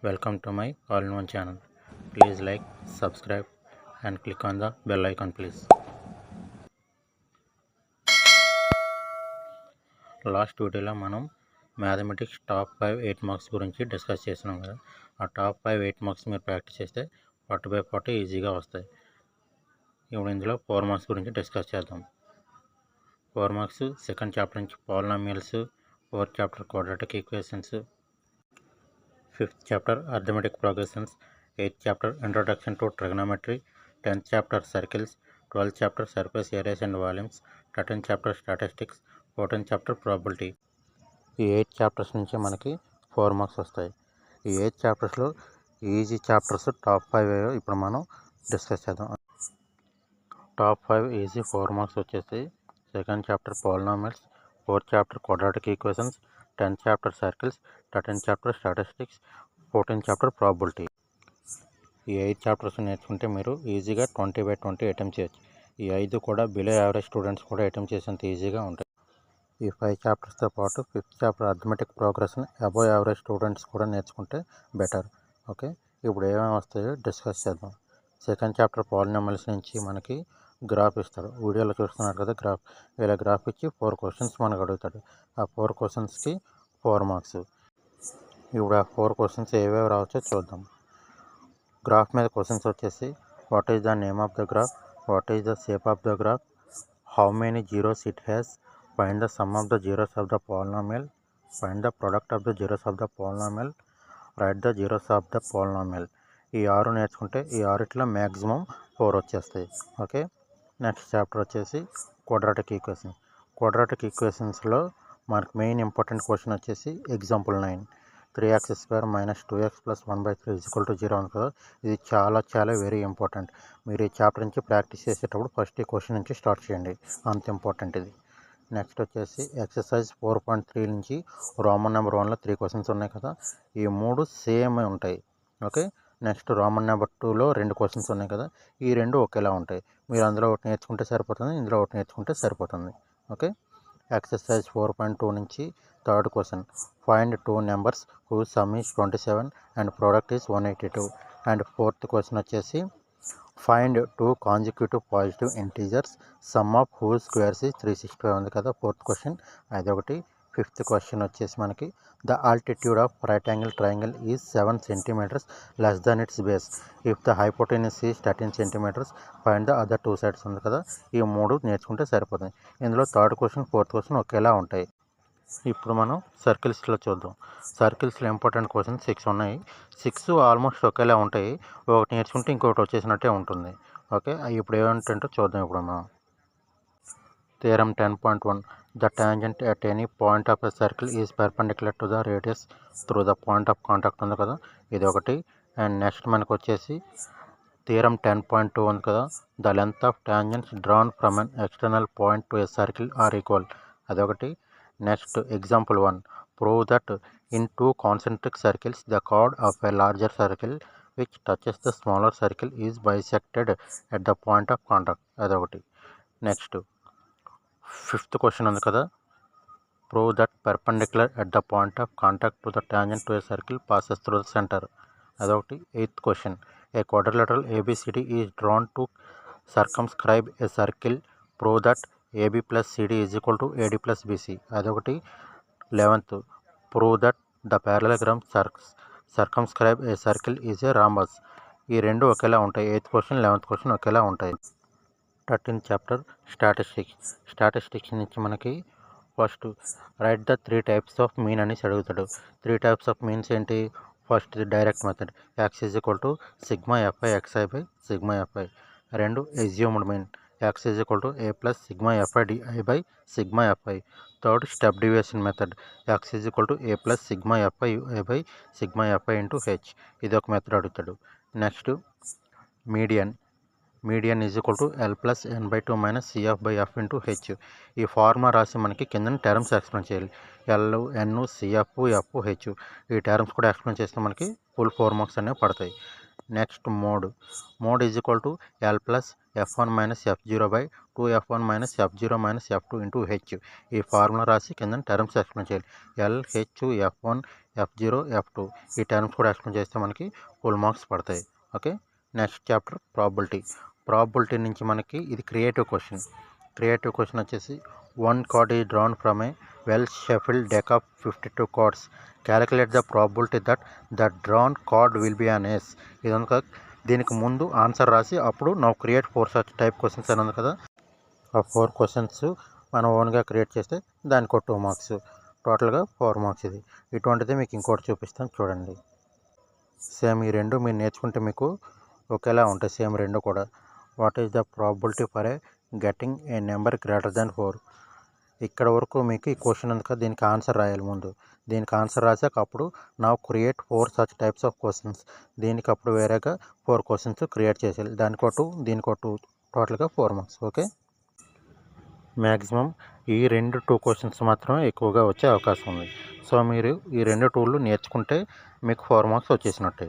Welcome to my all-in-one channel. Please like, subscribe and click on the bell icon please. Last వీడియోలో మనం mathematics top 5 8 marks గురించి discuss చేసినాం కదా. ఆ top 5 8 marks మీరు practice చేస్తే 40/40 ఈజీగా వస్తాయి. ఇప్పుడు ఇందులో 4 మార్క్స్ గురించి డిస్కస్ చేద్దాం. 4 మార్క్స్ సెకండ్ చాప్టర్ నుంచి polynomials, 4th chapter quadratic equations, 5th chapter arithmetic progressions, 8th chapter introduction to trigonometry, 10th chapter circles, 12th chapter surface areas and volumes, 13th chapter statistics, 14th chapter probability. ఈ 8 chapters నుంచి మనకి 4 marks వస్తాయి. ఈ 8 చాప్టర్స్లో easy chapters top 5 ఇప్పుడు మనం discuss చేద్దాం. Top 5 easy 4 marks వచ్చేసి second chapter polynomials, 4th chapter quadratic equations, 10th chapter circles, 13th chapter statistics, 14th chapter probability. ఈ 8 చాప్టర్స్ నేర్చుకుంటే మీరు ఈజీగా 20/20 అటెంప్ట్ చేయొచ్చు. ఈ 5 కూడా బిలో యావరేజ్ స్టూడెంట్స్ కూడా అటెంప్ట్ చేసేంత ఈజీగా ఉంటాయి. ఈ 5 చాప్టర్స్తో పాటు 5th chapter arithmetic progression above average students కూడా నేర్చుకుంటే బెటర్. ఓకే, ఇప్పుడు ఏమేమి వస్తాయో డిస్కస్ చేద్దాం. సెకండ్ చాప్టర్ పాలినామియల్స్ నుంచి మనకి గ్రాఫ్ ఇస్తాడు. వీడియోలో చూస్తున్నారు కదా గ్రాఫ్. ఇలా గ్రాఫ్ ఇచ్చి 4 క్వశ్చన్స్ మనకు అడుగుతాడు. ఆ 4 క్వశ్చన్స్కి 4 మార్క్స్. ఇప్పుడు ఆ 4 క్వశ్చన్స్ ఏవేవి రావచ్చో చూద్దాం. గ్రాఫ్ మీద క్వశ్చన్స్ వచ్చేసి what is the name of the graph, what is the shape of the graph, how many zeros it has, find the sum of the zeros of the polynomial, find the product of the zeros of the polynomial, right the zeros of the polynomial. ఈ 6 నేర్చుకుంటే ఈ 6లో maximum 4 వచ్చేస్తాయి. Okay, next chapter వచ్చేసి quadratic equation. Quadratic ఈక్వేషన్స్లో మనకు main important question వచ్చేసి example 9, 3x² - 2x + 1/3 = 0 ఉంది కదా. ఇది చాలా వెరీ ఇంపార్టెంట్. మీరు ఈ చాప్టర్ నుంచి ప్రాక్టీస్ చేసేటప్పుడు ఫస్ట్ ఈ క్వశ్చన్ నుంచి స్టార్ట్ చేయండి, అంత ఇంపార్టెంట్ ఇది. నెక్స్ట్ వచ్చేసి ఎక్సర్సైజ్ 4.3 నుంచి రోమన్ నెంబర్ 1లో 3 క్వశ్చన్స్ ఉన్నాయి కదా. ఈ 3 సేమ్ ఉంటాయి. ఓకే, నెక్స్ట్ రోమన్ నెంబర్ 2లో 2 క్వశ్చన్స్ ఉన్నాయి కదా. ఈ 2 ఒకేలా ఉంటాయి. మీరు అందులో ఒకటి నేర్చుకుంటే సరిపోతుంది, ఇందులో ఒకటి నేర్చుకుంటే సరిపోతుంది. ఓకే, ఎక్సర్సైజ్ 4.2 నుంచి third question, find 2 numbers whose sum is 27 and product is 182. And fourth question వచ్చేసి find 2 consecutive positive integers sum of whose squares is 365 ఉంది కదా ఫోర్త్ క్వశ్చన్, అదొకటి. ఫిఫ్త్ క్వశ్చన్ వచ్చేసి మనకి the altitude of right angle triangle is 7 centimeters less than its base if the hypotenuse is 13 centimeters find the other 2 sides ఉంది కదా. ఈ 3 నేర్చుకుంటే సరిపోతుంది. ఇందులో థర్డ్ క్వశ్చన్ ఫోర్త్ క్వశ్చన్ ఒకేలా ఉంటాయి. ఇప్పుడు మనం సర్కిల్స్లో చూద్దాం. సర్కిల్స్లో ఇంపార్టెంట్ క్వశ్చన్స్ 6 ఉన్నాయి. 6 ఆల్మోస్ట్ ఒకేలా ఉంటాయి. ఒకటి నేర్చుకుంటే ఇంకొకటి వచ్చేసినట్టే ఉంటుంది. ఓకే, ఇప్పుడు ఏమంటుంటో చూద్దాం. ఇప్పుడు మనం theorem 10.1, the tangent at any point of a circle is perpendicular to the radius through the point of contact ఉంది కదా, ఇది ఒకటి. అండ్ నెక్స్ట్ మనకు వచ్చేసి థియరమ్ 10.2 ఉంది కదా, the length of tangents drawn from an external point to a circle are equal, అదొకటి. Next example 1, prove that in 2 concentric circles the chord of a larger circle which touches the smaller circle is bisected at the point of contact, అదొకటి. Next fifth question ఉంది కదా, prove that perpendicular at the point of contact to the tangent to a circle passes through the centre, అదొకటి. Eighth question, a quadrilateral ABCD is drawn to circumscribe a circle, prove that AB plus CD is equal to AD plus BC, అదొకటి. 11th, prove that the parallelogram circumscribe a circle is a rhombus. ఈ 2 ఒకేలా ఉంటాయి. 8th question 11th question ఒకేలా ఉంటాయి. 13th chapter statistics నుంచి మనకి first write the 3 types of mean అనేసి అడుగుతాడు. 3 types ఆఫ్ మీన్స్ ఏంటి? First direct method, x is equal to sigma fi xi by sigma fi. 2 assumed mean, x is equal to a plus sigma fi di by sigma fi. Third step deviation method, x is equal to a plus sigma fi ui by sigma fi into h, ఇది ఒక method అడుగుతాడు. Next median is equal to l plus n/2 minus cf by f into h. ఈ formula రాసి మనకి కింద terms explain చేయాలి. L, n, cf, f, h. ఈ terms కూడా ఎక్స్ప్లెయిన్ చేస్తే మనకి ఫుల్ 4 మార్క్స్ అనేవి పడతాయి. Next mode is equal to l plus F1 minus F0 by 2F1 minus F0 minus F2 into h. ఈ ఫార్ములా రాసి కింద టర్మ్స్ ఎక్స్ప్లెయిన్ చేయాలి. LH F1 F0 F2 ఈ టర్మ్స్ కూడా ఎక్స్ప్లెయిన్ చేస్తే మనకి ఫుల్ మార్క్స్ పడతాయి. ఓకే. నెక్స్ట్ చాప్టర్ ప్రాబబిలిటీ నుంచి మనకి ఇది క్రియేటివ్ క్వశ్చన్ వచ్చేసి 1 card is drawn from a well shuffled deck of 52 cards. Calculate the probability that the drawn card will be an ace. ఇదొక దీనికి ముందు ఆన్సర్ రాసి అప్పుడు now create 4 such type questions అని ఉంది కదా, ఆ 4 క్వశ్చన్స్ మనం ఓన్గా క్రియేట్ చేస్తే దానికి 2 మార్క్స్, టోటల్గా 4 మార్క్స్. ఇది ఇటువంటిది మీకు ఇంకోటి చూపిస్తాను చూడండి. సేమ్ ఈ రెండు మీరు నేర్చుకుంటే మీకు ఒకేలా ఉంటాయి సేమ్ రెండు కూడా. What is the probability for a getting a number greater than 4. ఇక్కడ వరకు మీకు ఈ క్వశ్చన్ ఉంది కదా, దీనికి ఆన్సర్ రాయాలి ముందు. దీనికి ఆన్సర్ రాసాక అప్పుడు నా create 4 such types of questions. దీనికి అప్పుడు వేరేగా 4 క్వశ్చన్స్ క్రియేట్ చేసేయాలి. దానికోటు దీనికోటు టోటల్గా 4 మార్క్స్. ఓకే. మ్యాక్సిమం ఈ 2 క్వశ్చన్స్ మాత్రమే ఎక్కువగా వచ్చే అవకాశం ఉంది. సో మీరు ఈ 2 టూళ్ళు నేర్చుకుంటే మీకు 4 మార్క్స్ వచ్చేసినట్టే.